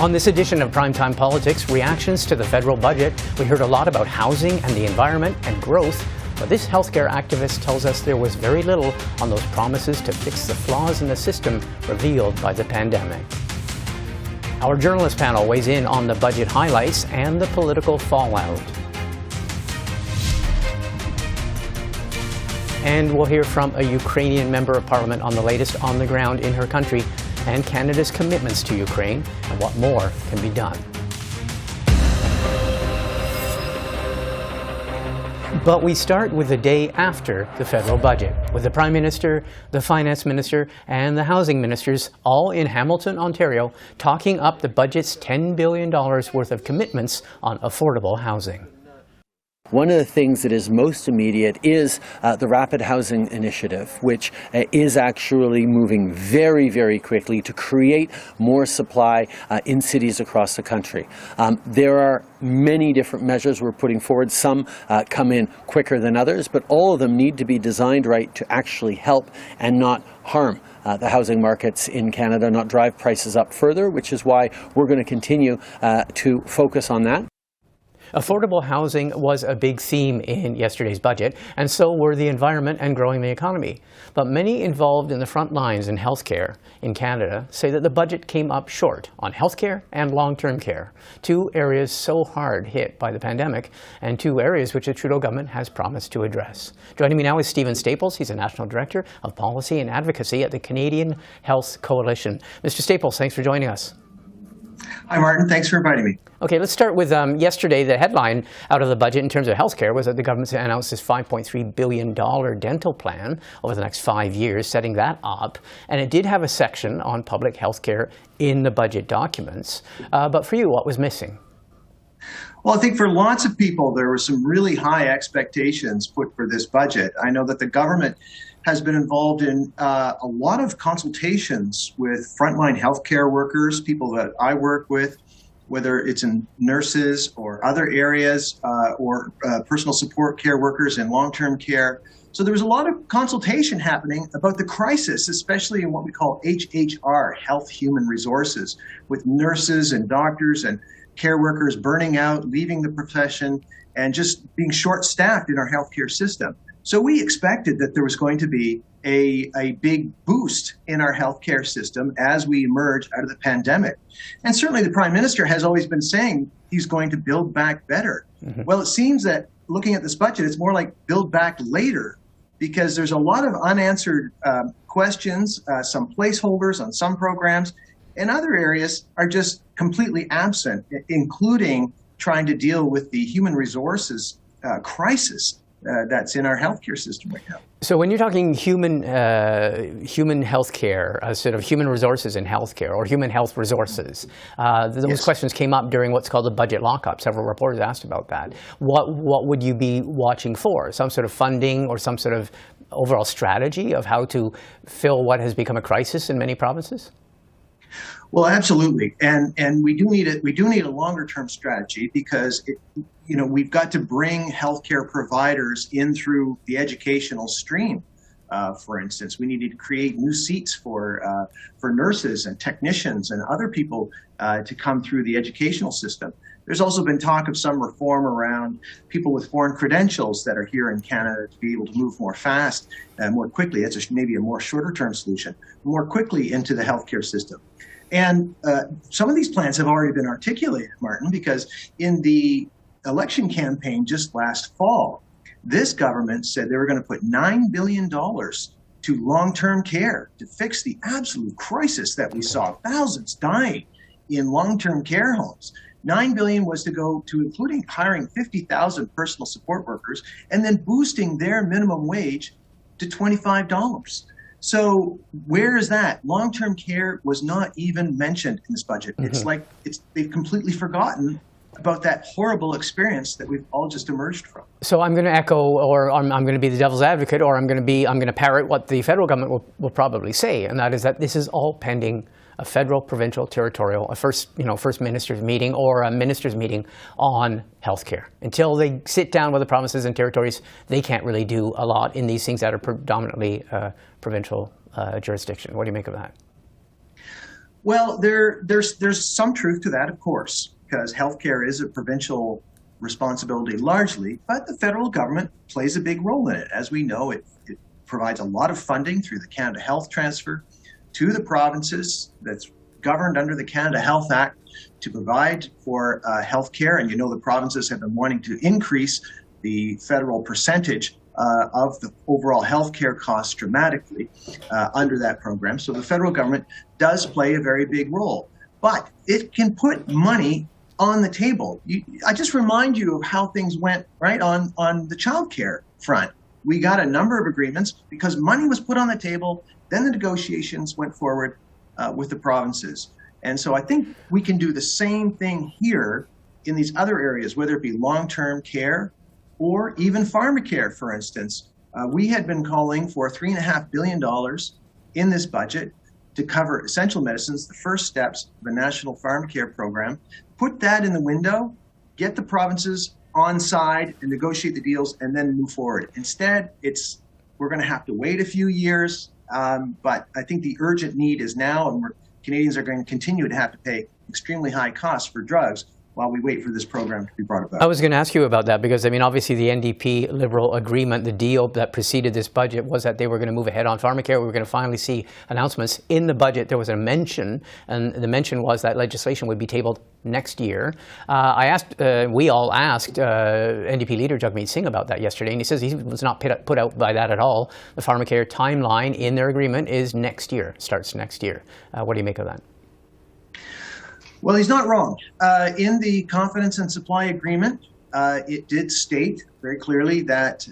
On this edition of Primetime Politics, reactions to the federal budget. We heard a lot about housing and the environment and growth, but this healthcare activist tells us there was very little on those promises to fix the flaws in the system revealed by the pandemic. Our journalist panel weighs in on the budget highlights and the political fallout. And we'll hear from a Ukrainian member of parliament on the latest on the ground in her country and Canada's commitments to Ukraine and what more can be done. But we start with the day after the federal budget, with the Prime Minister, the Finance Minister, and the Housing Ministers all in Hamilton, Ontario, talking up the budget's $10 billion worth of commitments on affordable housing. One of the things that is most immediate is the Rapid Housing Initiative, which is actually moving very, very quickly to create more supply in cities across the country. There are many different measures we're putting forward. Some come in quicker than others, but all of them need to be designed right to actually help and not harm the housing markets in Canada, not drive prices up further, which is why we're going to continue to focus on that. Affordable housing was a big theme in yesterday's budget, and so were the environment and growing the economy. But many involved in the front lines in healthcare in Canada say that the budget came up short on healthcare and long-term care, two areas so hard hit by the pandemic, and two areas which the Trudeau government has promised to address. Joining me now is Stephen Staples. He's a National Director of Policy and Advocacy at the Canadian Health Coalition. Mr. Staples, thanks for joining us. Hi, Martin. Thanks for inviting me. Okay, let's start with yesterday. The headline out of the budget in terms of healthcare was that the government announced this $5.3 billion dental plan over the next 5 years, setting that up. And it did have a section on public healthcare in the budget documents. But for you, what was missing? Well, I think for lots of people, there were some really high expectations put for this budget. I know that the government has been involved in a lot of consultations with frontline healthcare workers, people that I work with, whether it's in nurses or other areas or personal support care workers in long-term care. So there was a lot of consultation happening about the crisis, especially in what we call HHR, Health Human Resources, with nurses and doctors and care workers burning out, leaving the profession, and just being short-staffed in our healthcare system. So we expected that there was going to be a big boost in our healthcare system as we emerge out of the pandemic. And certainly the Prime Minister has always been saying he's going to build back better. Mm-hmm. Well, it seems that looking at this budget, it's more like build back later, because there's a lot of unanswered questions, some placeholders on some programs, and other areas are just completely absent, including trying to deal with the human resources crisis that's in our healthcare system right now. So when you're talking human healthcare, sort of human resources in healthcare, or human health resources, those Yes. questions came up during what's called the budget lockup. Several reporters asked about that. What would you be watching for? Some sort of funding or some sort of overall strategy of how to fill what has become a crisis in many provinces? Well, absolutely, and we do need a longer term strategy, because we've got to bring healthcare providers in through the educational stream. For instance, we need to create new seats for nurses and technicians and other people to come through the educational system. There's also been talk of some reform around people with foreign credentials that are here in Canada to be able to move more fast and more quickly. That's maybe a more shorter term solution, more quickly into the healthcare system. And some of these plans have already been articulated, Martin, because in the election campaign just last fall, this government said they were going to put $9 billion to long-term care to fix the absolute crisis that we saw, thousands dying in long-term care homes. $9 billion was to go to including hiring 50,000 personal support workers and then boosting their minimum wage to $25. So where is that? Long-term care was not even mentioned in this budget. Mm-hmm. It's like they've completely forgotten about that horrible experience that we've all just emerged from. So I'm going to echo, or I'm going to be the devil's advocate, or I'm going to parrot what the federal government will probably say, and that is that this is all pending a federal, provincial, territorial, a first minister's meeting or a minister's meeting on healthcare. Until they sit down with the provinces and territories, they can't really do a lot in these things that are predominantly provincial jurisdiction. What do you make of that? Well, there's some truth to that, of course, because healthcare is a provincial responsibility largely, but the federal government plays a big role in it. As we know, it provides a lot of funding through the Canada Health Transfer to the provinces that's governed under the Canada Health Act to provide for healthcare. And the provinces have been wanting to increase the federal percentage of the overall healthcare costs dramatically under that program. So the federal government does play a very big role, but it can put money on the table. I just remind you of how things went right on the childcare front. We got a number of agreements because money was put on the table. Then the negotiations went forward with the provinces. And so I think we can do the same thing here in these other areas, whether it be long-term care or even pharmacare, for instance. We had been calling for $3.5 billion in this budget to cover essential medicines, the first steps of the National Pharmacare Program. Put that in the window, get the provinces on side and negotiate the deals and then move forward. Instead, we're going to have to wait a few years, but I think the urgent need is now, and Canadians are going to continue to have to pay extremely high costs for drugs while we wait for this program to be brought about. I was going to ask you about that because, obviously the NDP Liberal agreement, the deal that preceded this budget was that they were going to move ahead on pharmacare. We were going to finally see announcements. In the budget, there was a mention, and the mention was that legislation would be tabled next year. We all asked NDP leader Jagmeet Singh about that yesterday, and he says he was not put out by that at all. The pharmacare timeline in their agreement is next year, starts next year. What do you make of that? Well, he's not wrong. In the confidence and supply agreement, it did state very clearly that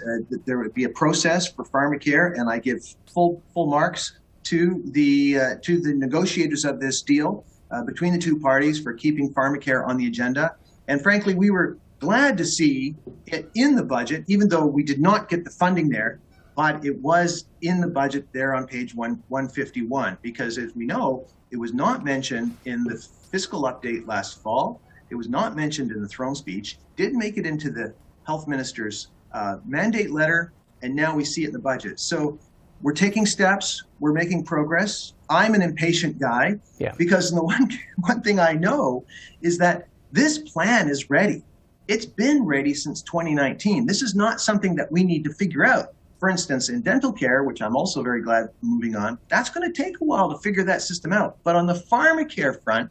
there would be a process for pharmacare, and I give full marks to the negotiators of this deal between the two parties for keeping pharmacare on the agenda. And frankly, we were glad to see it in the budget, even though we did not get the funding there, but it was in the budget there on page 151, because as we know, it was not mentioned in the fiscal update last fall. It was not mentioned in the throne speech, did make it into the health minister's mandate letter, and now we see it in the budget. So we're taking steps, we're making progress. I'm an impatient guy because the one thing I know is that this plan is ready. It's been ready since 2019. This is not something that we need to figure out. For instance, in dental care, which I'm also very glad moving on, that's going to take a while to figure that system out. But on the pharmacare front,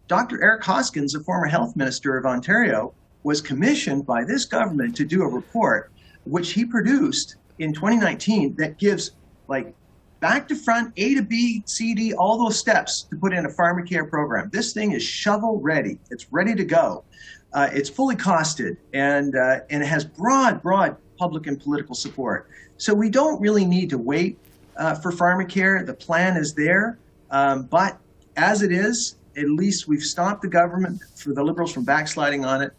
Dr. Eric Hoskins, a former health minister of Ontario, was commissioned by this government to do a report, which he produced in 2019, that gives back to front, A to B, C, D, all those steps to put in a pharmacare program. This thing is shovel ready. It's ready to go. It's fully costed, and it has broad public and political support. So we don't really need to wait for pharmacare. The plan is there, but as it is, at least we've stopped the government, for the Liberals, from backsliding on it.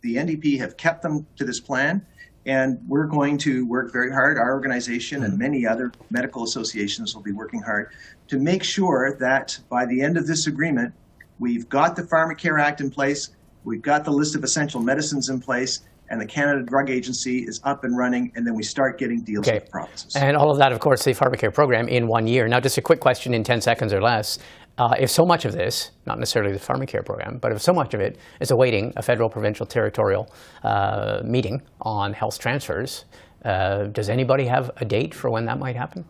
The NDP have kept them to this plan, and we're going to work very hard. Our organization and many other medical associations will be working hard to make sure that by the end of this agreement, we've got the Pharmacare Act in place, we've got the list of essential medicines in place, and the Canada Drug Agency is up and running, and then we start getting deals with the provinces. And all of that, of course, the pharmacare program in 1 year. Now, just a quick question in 10 seconds or less. If so much of this, not necessarily the pharmacare program, but if so much of it is awaiting a federal, provincial, territorial meeting on health transfers, does anybody have a date for when that might happen?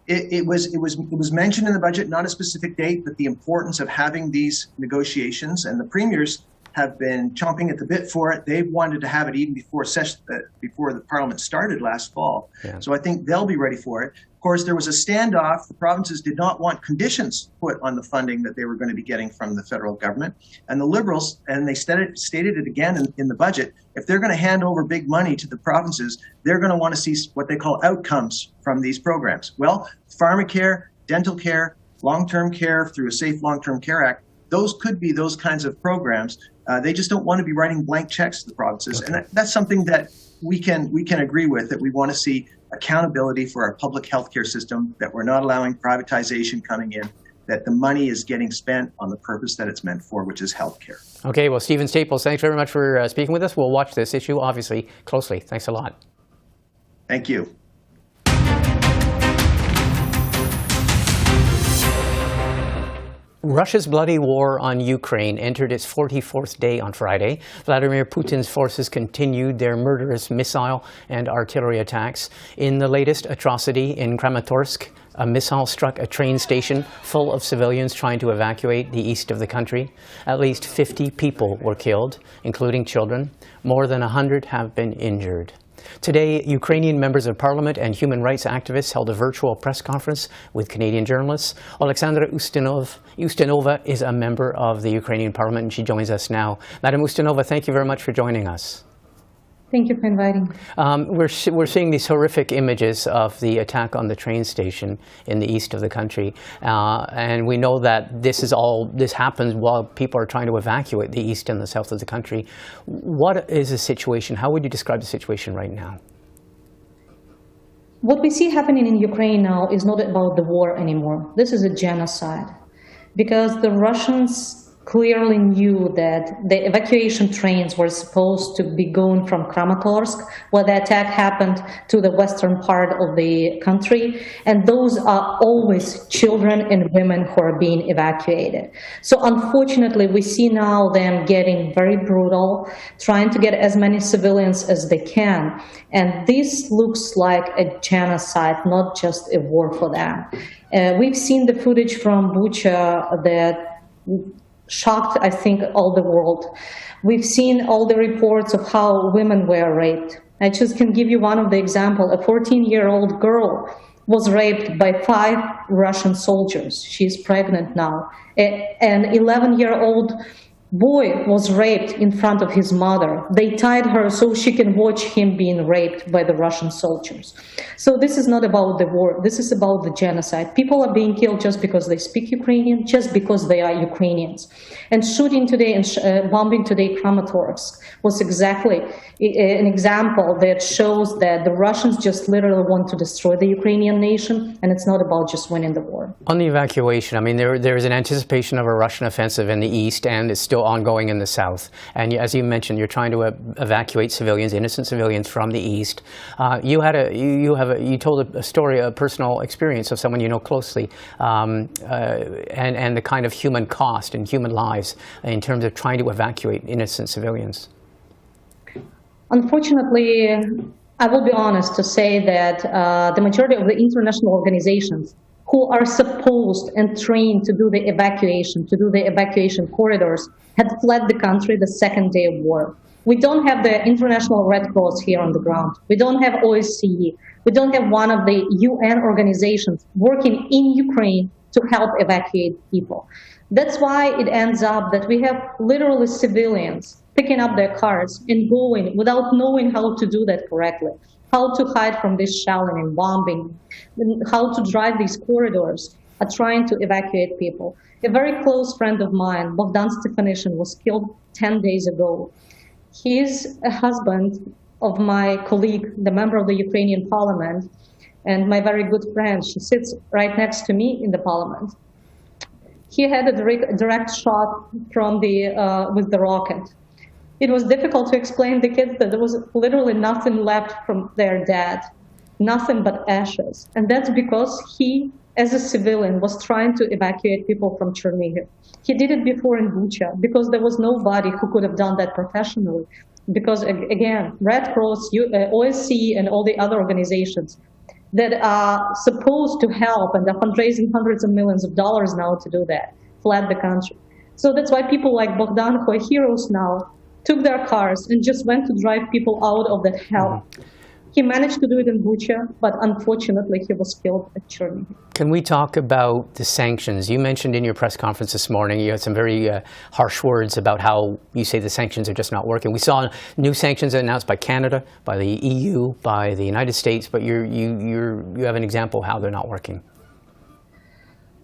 It was mentioned in the budget, not a specific date, but the importance of having these negotiations, and the premiers have been chomping at the bit for it. They wanted to have it even before the Parliament started last fall. Yeah. So I think they'll be ready for it. Of course, there was a standoff. The provinces did not want conditions put on the funding that they were going to be getting from the federal government. And the Liberals, and they stated it again in the budget, if they're going to hand over big money to the provinces, they're going to want to see what they call outcomes from these programs. Well, pharmacare, dental care, long-term care through a Safe Long-Term Care Act, those could be those kinds of programs. They just don't want to be writing blank checks to the provinces. Okay. And that's something that we can agree with, that we want to see accountability for our public healthcare system, that we're not allowing privatization coming in, that the money is getting spent on the purpose that it's meant for, which is healthcare. Okay, well, Stephen Staples, thanks very much for speaking with us. We'll watch this issue, obviously, closely. Thanks a lot. Thank you. Russia's bloody war on Ukraine entered its 44th day on Friday. Vladimir Putin's forces continued their murderous missile and artillery attacks. In the latest atrocity in Kramatorsk, a missile struck a train station full of civilians trying to evacuate the east of the country. At least 50 people were killed, including children. More than 100 have been injured. Today, Ukrainian members of parliament and human rights activists held a virtual press conference with Canadian journalists. Oleksandra Ustinova is a member of the Ukrainian parliament, and she joins us now. Madam Ustinova, thank you very much for joining us. Thank you for inviting. We're seeing these horrific images of the attack on the train station in the east of the country, and we know that this happens while people are trying to evacuate the east and the south of the country. What is the situation? How would you describe the situation right now? What we see happening in Ukraine now is not about the war anymore. This is a genocide, because the Russians clearly knew that the evacuation trains were supposed to be going from Kramatorsk, where the attack happened, to the western part of the country. And those are always children and women who are being evacuated. So unfortunately, we see now them getting very brutal, trying to get as many civilians as they can. And this looks like a genocide, not just a war for them. We've seen the footage from Bucha that shocked, I think, all the world. We've seen all the reports of how women were raped. I just can give you one of the examples. A 14-year-old girl was raped by 5 Russian soldiers. She's pregnant now. An 11-year-old boy was raped in front of his mother. They tied her so she can watch him being raped by the Russian soldiers. So this is not about the war. This is about the genocide. People are being killed just because they speak Ukrainian, just because they are Ukrainians. And shooting today and bombing today Kramatorsk was exactly an example that shows that the Russians just literally want to destroy the Ukrainian nation, and it's not about just winning the war. On the evacuation, I mean, there is an anticipation of a Russian offensive in the east, and it's still ongoing in the south. And as you mentioned, you're trying to evacuate civilians, innocent civilians, from the east. You told a story, a personal experience of someone you know closely, and the kind of human cost and human lives in terms of trying to evacuate innocent civilians. Unfortunately, I will be honest to say that the majority of the international organizations who are supposed and trained to do the evacuation corridors, had fled the country the second day of war. We don't have the International Red Cross here on the ground. We don't have OSCE. We don't have one of the UN organizations working in Ukraine to help evacuate people. That's why it ends up that we have literally civilians picking up their cars and going without knowing how to do that correctly, how to hide from this shelling and bombing, how to drive these corridors, are trying to evacuate people. A very close friend of mine, Bogdan Stefanishin, was killed 10 days ago. He's a husband of my colleague, the member of the Ukrainian parliament, and my very good friend. She sits right next to me in the parliament. He had a direct shot from with the rocket. It was difficult to explain to the kids that there was literally nothing left from their dad, nothing but ashes. And that's because he, as a civilian, was trying to evacuate people from Chernihiv. He did it before in Bucha because there was nobody who could have done that professionally. Because again, Red Cross, OSCE, and all the other organizations that are supposed to help and are fundraising hundreds of millions of dollars now to do that, fled the country. So that's why people like Bogdan, who are heroes now, took their cars and just went to drive people out of that hell. He managed to do it in Bucha, but unfortunately he was killed at Chernihiv. Can we talk about the sanctions? You mentioned in your press conference this morning, you had some very harsh words about how you say the sanctions are just not working. We saw new sanctions announced by Canada, by the EU, by the United States, but you have an example of how they're not working.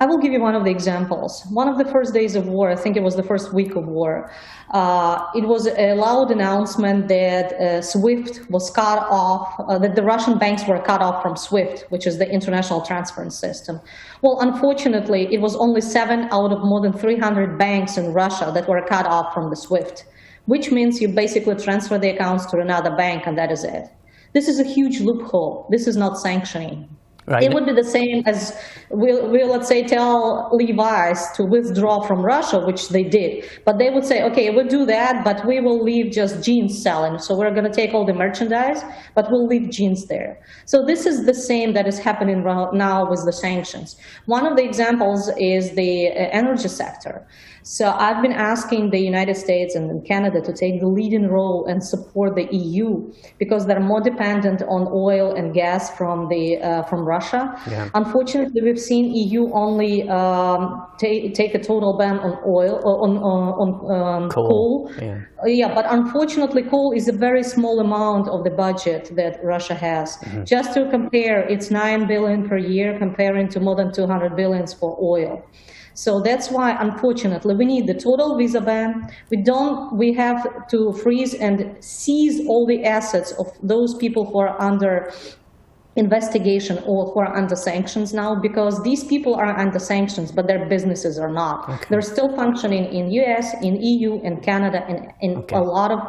I will give you one of the examples. One of the first days of war, I think it was the first week of war, it was a loud announcement that SWIFT was cut off, that the Russian banks were cut off from SWIFT, which is the international transference system. Well, unfortunately, it was only 7 out of more than 300 banks in Russia that were cut off from the SWIFT, which means you basically transfer the accounts to another bank and that is it. This is a huge loophole. This is not sanctioning. Right. It would be the same as we'll let's say tell Levi's to withdraw from Russia, which they did. But they would say, okay, we'll do that, but we will leave just jeans selling. So we're going to take all the merchandise, but we'll leave jeans there. So this is the same that is happening now with the sanctions. One of the examples is the energy sector. So I've been asking the United States and Canada to take the leading role and support the EU because they're more dependent on oil and gas from Russia. Yeah. Unfortunately, we've seen EU only take a total ban on oil on coal. Yeah, but unfortunately, coal is a very small amount of the budget that Russia has. Mm-hmm. Just to compare, it's $9 billion per year comparing to more than $200 billion for oil. So that's why, unfortunately, we need the total visa ban. We have to freeze and seize all the assets of those people who are under investigation or who are under sanctions now, because these people are under sanctions, but their businesses are not. Okay. They're still functioning in US, in EU, in Canada, and in a lot of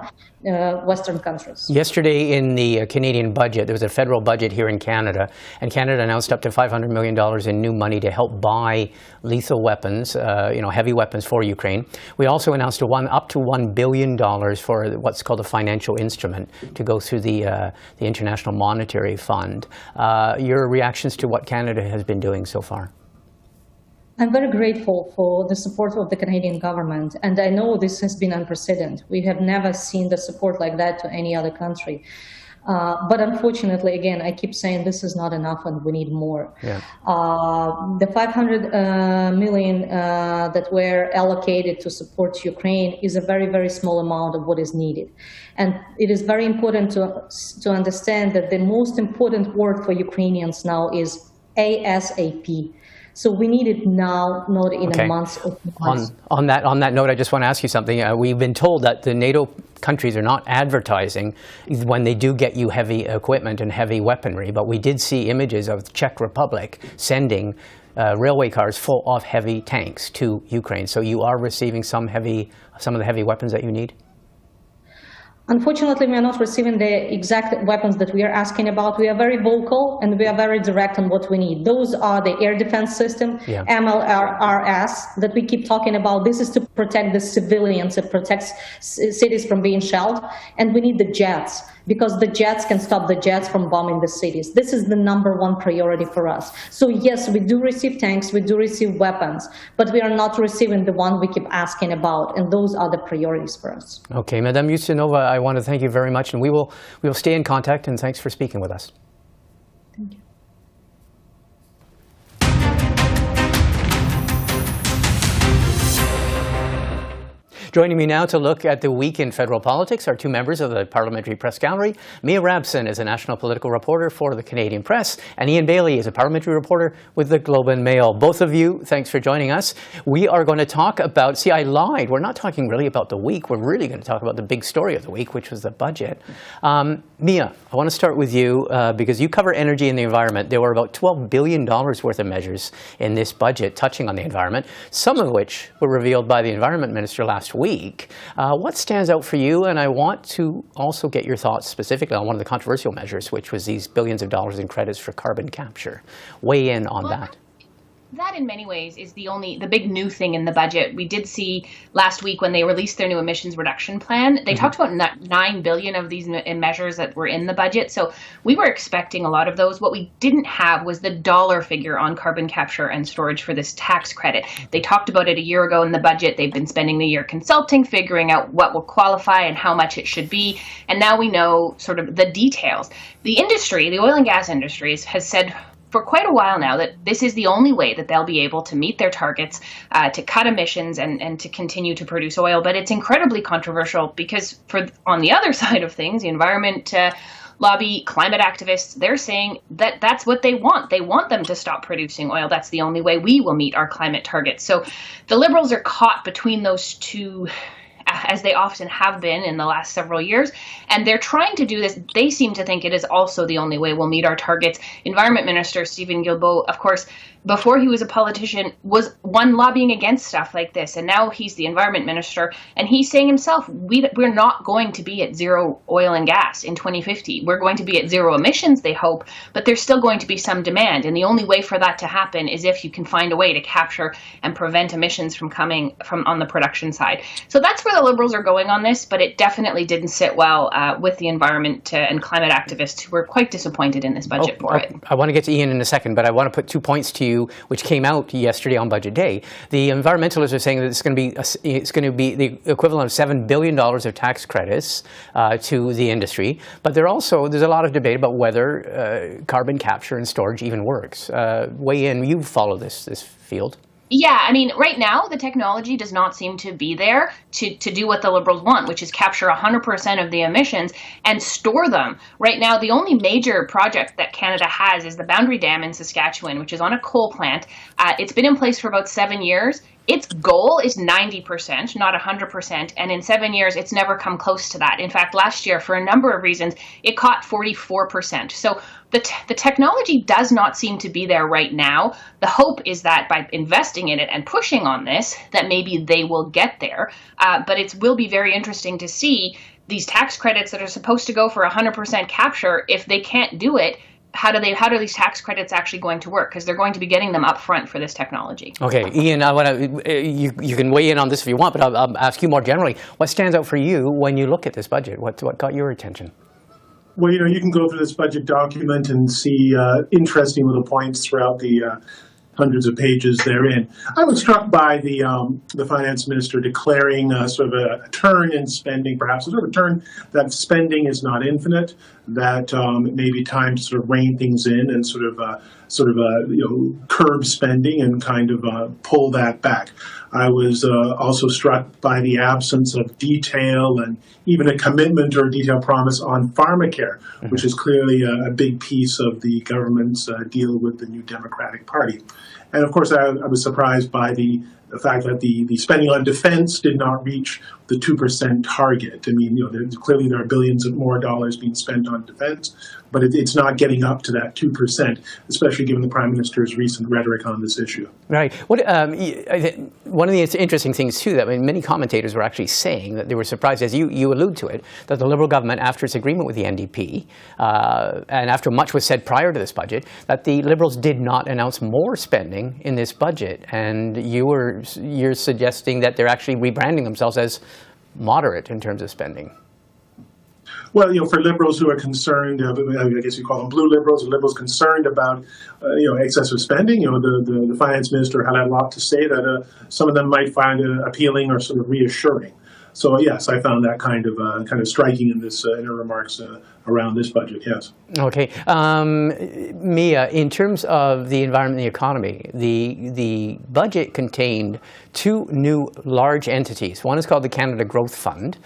Western countries. Yesterday in the Canadian budget, there was a federal budget here in Canada, and Canada announced up to $500 million in new money to help buy lethal weapons, heavy weapons for Ukraine. We also announced up to $1 billion for what's called a financial instrument to go through the International Monetary Fund. Your reactions to what Canada has been doing so far? I'm very grateful for the support of the Canadian government, and I know this has been unprecedented. We have never seen the support like that to any other country. But unfortunately, again, I keep saying this is not enough and we need more. Yeah. The $500 million that were allocated to support Ukraine is a very, very small amount of what is needed. And it is very important to understand that the most important word for Ukrainians now is ASAP. So we need it now, not in a month or 2 months. On that note, I just want to ask you something. We've been told that the NATO countries are not advertising when they do get you heavy equipment and heavy weaponry, but we did see images of the Czech Republic sending railway cars full of heavy tanks to Ukraine. So you are receiving some of the heavy weapons that you need? Unfortunately, we are not receiving the exact weapons that we are asking about. We are very vocal and we are very direct on what we need. Those are the air defense system, MLRS, that we keep talking about. This is to protect the civilians. It protects cities from being shelled. And we need the jets, because the jets can stop the jets from bombing the cities. This is the #1 priority for us. So yes, we do receive tanks, we do receive weapons, but we are not receiving the one we keep asking about, and those are the priorities for us. Okay, Madame Ustinova, I want to thank you very much, and we will stay in contact, and thanks for speaking with us. Thank you. Joining me now to look at the week in federal politics are two members of the Parliamentary Press Gallery. Mia Rabson is a national political reporter for the Canadian Press, and Ian Bailey is a parliamentary reporter with the Globe and Mail. Both of you, thanks for joining us. We are going to talk about, see, I lied. We're not talking really about the week. We're really going to talk about the big story of the week, which was the budget. Mia, I want to start with you because you cover energy and the environment. There were about $12 billion worth of measures in this budget touching on the environment, some of which were revealed by the Environment Minister last week. What stands out for you? And I want to also get your thoughts specifically on one of the controversial measures, which was these billions of dollars in credits for carbon capture. Weigh in on that. That in many ways is the big new thing in the budget. We did see last week when they released their new emissions reduction plan, they talked about $9 billion of these measures that were in the budget. So we were expecting a lot of those. What we didn't have was the dollar figure on carbon capture and storage for this tax credit. They talked about it a year ago in the budget. They've been spending the year consulting, figuring out what will qualify and how much it should be. And now we know sort of the details. The industry, the oil and gas industry, has said for quite a while now that this is the only way that they'll be able to meet their targets, to cut emissions and to continue to produce oil. But it's incredibly controversial because on the other side of things, the environment lobby, climate activists, they're saying that that's what they want. They want them to stop producing oil. That's the only way we will meet our climate targets. So the Liberals are caught between those two as they often have been in the last several years. And they're trying to do this. They seem to think it is also the only way we'll meet our targets. Environment Minister Stephen Guilbeault, of course, before he was a politician, was one lobbying against stuff like this. And now he's the Environment Minister. And he's saying himself, we're not going to be at zero oil and gas in 2050. We're going to be at zero emissions, they hope, but there's still going to be some demand. And the only way for that to happen is if you can find a way to capture and prevent emissions from coming from on the production side. So that's where the Liberals are going on this, but it definitely didn't sit well with the environment and climate activists who were quite disappointed in this budget for it. I want to get to Ian in a second, but I want to put 2 points to you, which came out yesterday on Budget Day. The environmentalists are saying that it's going to be the equivalent of $7 billion of tax credits to the industry, but there's a lot of debate about whether carbon capture and storage even works. Weigh in. You follow this field. Yeah, I mean, right now, the technology does not seem to be there to do what the Liberals want, which is capture 100% of the emissions and store them. Right now, the only major project that Canada has is the Boundary Dam in Saskatchewan, which is on a coal plant. It's been in place for about 7 years. Its goal is 90%, not 100%, and in 7 years, it's never come close to that. In fact, last year, for a number of reasons, it caught 44%. So the technology does not seem to be there right now. The hope is that by investing in it and pushing on this, that maybe they will get there. But it will be very interesting to see these tax credits that are supposed to go for 100% capture. If they can't do it, how are these tax credits actually going to work? Because they're going to be getting them up front for this technology. Okay, Ian, I want to, you can weigh in on this if you want, but I'll ask you more generally. What stands out for you when you look at this budget? What got your attention? Well, you can go through this budget document and see interesting little points throughout the hundreds of pages therein. I was struck by the finance minister declaring sort of a turn in spending, perhaps a sort of a turn that spending is not infinite, that it may be time to sort of rein things in and sort of curb spending and kind of pull that back. I was also struck by the absence of detail and even a commitment or a detailed promise on pharmacare, which is clearly a big piece of the government's deal with the New Democratic Party. And of course, I was surprised by the fact that the spending on defense did not reach the 2% target. I mean, clearly there are billions of more dollars being spent on defense, but it's not getting up to that 2%, especially given the Prime Minister's recent rhetoric on this issue. Right. One of the interesting things, too, that many commentators were actually saying that they were surprised, as you allude to it, that the Liberal government, after its agreement with the NDP, and after much was said prior to this budget, that the Liberals did not announce more spending in this budget. And you're suggesting that they're actually rebranding themselves as moderate in terms of spending. Well, for Liberals who are concerned, I guess you call them blue Liberals, or Liberals concerned about, excessive spending, the finance minister had a lot to say that some of them might find appealing or sort of reassuring. So yes, I found that kind of striking in her remarks around this budget. Yes. Okay, Mia, in terms of the environment and the economy, the budget contained two new large entities. One is called the Canada Growth Fund,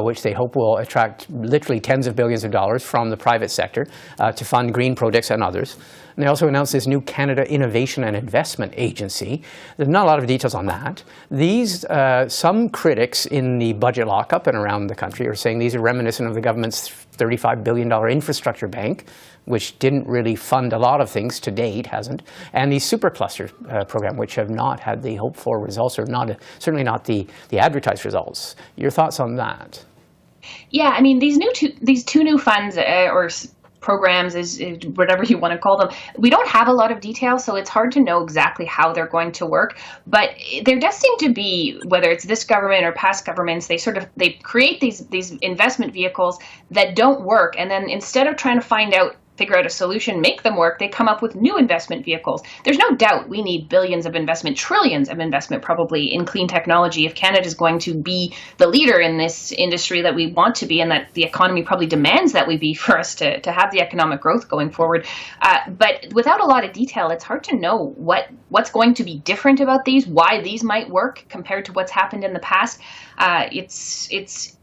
which they hope will attract literally tens of billions of dollars from the private sector to fund green projects and others. And they also announced this new Canada Innovation and Investment Agency. There's not a lot of details on that. These, some critics in the budget lockup and around the country are saying these are reminiscent of the government's $35 billion infrastructure bank, which didn't really fund a lot of things to date, hasn't, and the supercluster program, which have not had the hoped for results, or certainly not the advertised results. Your thoughts on that? Yeah, I mean, these two new funds or programs, is whatever you want to call them, we don't have a lot of detail, so it's hard to know exactly how they're going to work. But there does seem to be, whether it's this government or past governments, they create these investment vehicles that don't work, and then instead of trying to figure out a solution, make them work, they come up with new investment vehicles. There's no doubt we need billions of investment, trillions of investment probably in clean technology if Canada is going to be the leader in this industry that we want to be, and that the economy probably demands that we be for us to have the economic growth going forward. But without a lot of detail, it's hard to know what's going to be different about these, why these might work compared to what's happened in the past.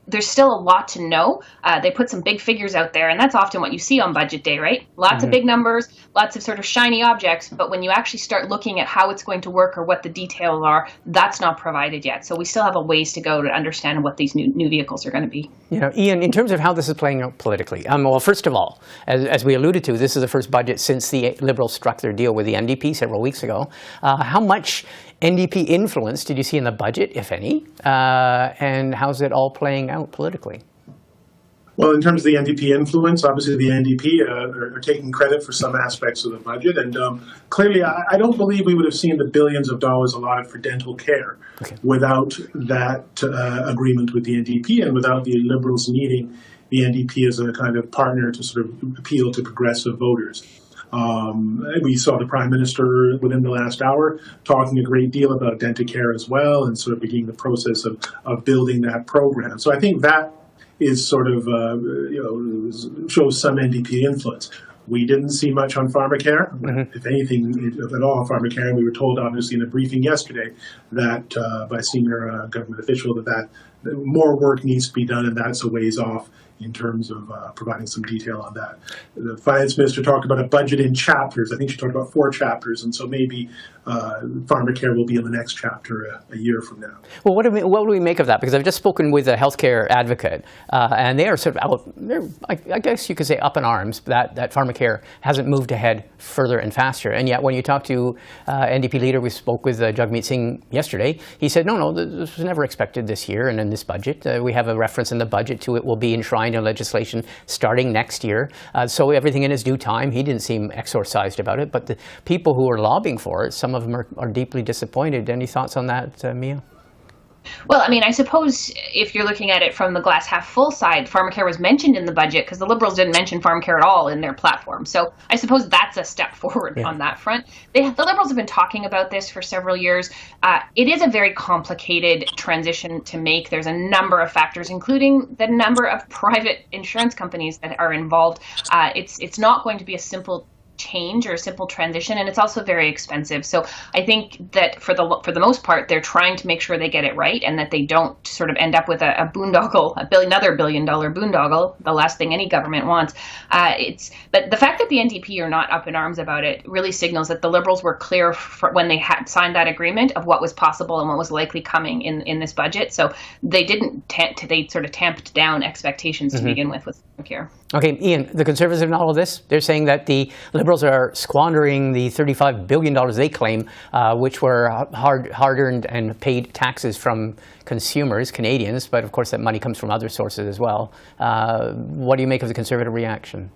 there's still a lot to know. They put some big figures out there, and that's often what you see on budget day, right? Lots of big numbers, lots of sort of shiny objects, but when you actually start looking at how it's going to work or what the details are, that's not provided yet. So we still have a ways to go to understand what these new vehicles are going to be. Ian, in terms of how this is playing out politically, well, first of all, as we alluded to, this is the first budget since the Liberals struck their deal with the NDP several weeks ago. How much NDP influence did you see in the budget, if any, and how's it all playing out politically? Well, in terms of the NDP influence, obviously the NDP are taking credit for some aspects of the budget, and clearly I don't believe we would have seen the billions of dollars allotted for dental care without that agreement with the NDP and without the Liberals needing the NDP as a kind of partner to sort of appeal to progressive voters. We saw the Prime Minister within the last hour talking a great deal about dental care as well and sort of beginning the process of building that program. So I think that is sort of, shows some NDP influence. We didn't see much on pharmacare, if anything, if at all, on pharmacare. And we were told, obviously, in a briefing yesterday that by a senior government official that more work needs to be done, and that's a ways off in terms of providing some detail on that. The finance minister talked about a budget in chapters. I think she talked about 4 chapters, and so maybe pharmacare will be in the next chapter a year from now. Well, what do we make of that? Because I've just spoken with a healthcare advocate, and they are sort of I guess you could say up in arms that pharmacare hasn't moved ahead further and faster. And yet when you talk to NDP leader, we spoke with Jagmeet Singh yesterday, he said, no, this was never expected this year and in this budget. We have a reference in the budget to it will be enshrined in legislation starting next year. So everything in its due time. He didn't seem exorcised about it, but the people who are lobbying for it, some of them are deeply disappointed. Any thoughts on that, Mia? Well, I mean, I suppose if you're looking at it from the glass half full side, pharmacare was mentioned in the budget because the Liberals didn't mention pharmacare at all in their platform. So I suppose that's a step forward on that front. The Liberals have been talking about this for several years. It is a very complicated transition to make. There's a number of factors, including the number of private insurance companies that are involved. It's not going to be a simple change or a simple transition, and it's also very expensive. So I think that for the most part, they're trying to make sure they get it right and that they don't sort of end up with a boondoggle, another $1 billion boondoggle, the last thing any government wants. But the fact that the NDP are not up in arms about it really signals that the Liberals were clear when they had signed that agreement of what was possible and what was likely coming in this budget. So they they sort of tamped down expectations to begin with care. Okay, Ian, the Conservatives in all of this, they're saying that the Liberals are squandering the $35 billion they claim, which were hard-earned and paid taxes from consumers, Canadians, but of course that money comes from other sources as well. What do you make of the Conservative reaction?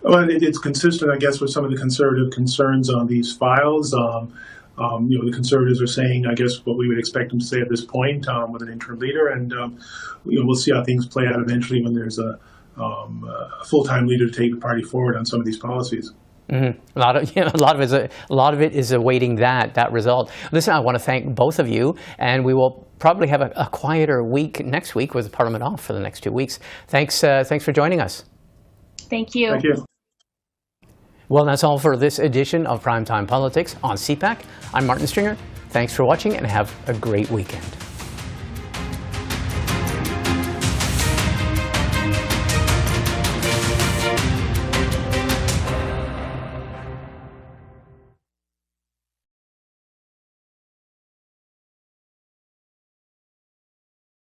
Well, it's consistent, I guess, with some of the Conservative concerns on these files. The Conservatives are saying, I guess, what we would expect them to say at this point with an interim leader, and we'll see how things play out eventually when there's a full-time leader to take the party forward on some of these policies. Mm-hmm. A lot of it is awaiting that result. Listen, I want to thank both of you, and we will probably have a quieter week next week with Parliament off for the next 2 weeks. Thanks for joining us. Thank you. Thank you. Well, that's all for this edition of Primetime Politics on CPAC. I'm Martin Stringer. Thanks for watching and have a great weekend.